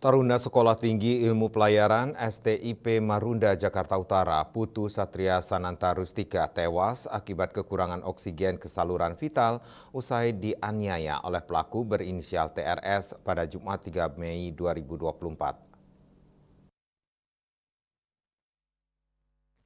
Taruna Sekolah Tinggi Ilmu Pelayaran STIP Marunda Jakarta Utara, Putu Satria Sananta Rustika tewas akibat kekurangan oksigen ke saluran vital usai dianiaya oleh pelaku berinisial TRS pada Jumat 3 Mei 2024.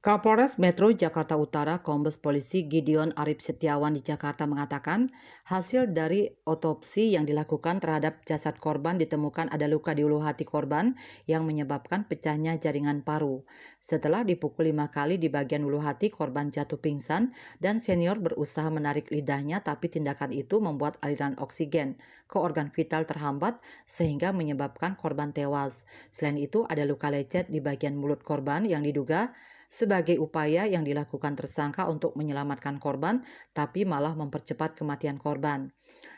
Kapolres Metro Jakarta Utara Kombes Polisi Gideon Arif Setiawan di Jakarta mengatakan, hasil dari otopsi yang dilakukan terhadap jasad korban ditemukan ada luka di ulu hati korban yang menyebabkan pecahnya jaringan paru. Setelah dipukul 5 kali di bagian ulu hati, korban jatuh pingsan dan senior berusaha menarik lidahnya, tapi tindakan itu membuat aliran oksigen ke organ vital terhambat sehingga menyebabkan korban tewas. Selain itu, ada luka lecet di bagian mulut korban yang diduga sebagai upaya yang dilakukan tersangka untuk menyelamatkan korban, tapi malah mempercepat kematian korban.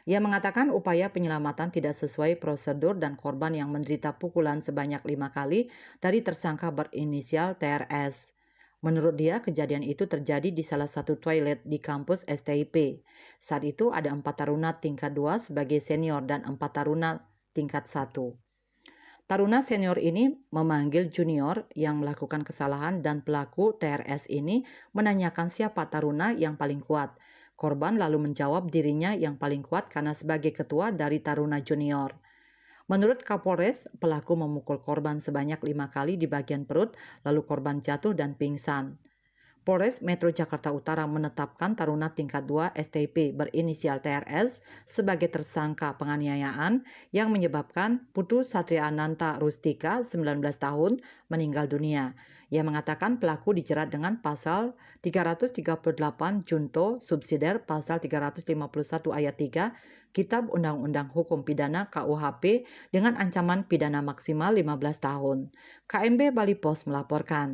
Ia mengatakan upaya penyelamatan tidak sesuai prosedur dan korban yang menderita pukulan sebanyak 5 kali dari tersangka berinisial TRS. Menurut dia, kejadian itu terjadi di salah satu toilet di kampus STIP. Saat itu ada 4 taruna tingkat 2 sebagai senior dan 4 taruna tingkat 1. Taruna senior ini memanggil junior yang melakukan kesalahan dan pelaku TRS ini menanyakan siapa taruna yang paling kuat. Korban lalu menjawab dirinya yang paling kuat karena sebagai ketua dari taruna junior. Menurut Kapolres, pelaku memukul korban sebanyak 5 kali di bagian perut, lalu korban jatuh dan pingsan. Polres Metro Jakarta Utara menetapkan taruna tingkat 2 STP berinisial TRS sebagai tersangka penganiayaan yang menyebabkan Putu Satriananta Rustika, 19 tahun, meninggal dunia. Ia mengatakan pelaku dijerat dengan pasal 338 Junto subsidiar pasal 351 ayat 3 Kitab Undang-Undang Hukum Pidana KUHP dengan ancaman pidana maksimal 15 tahun. KMB Bali Pos melaporkan.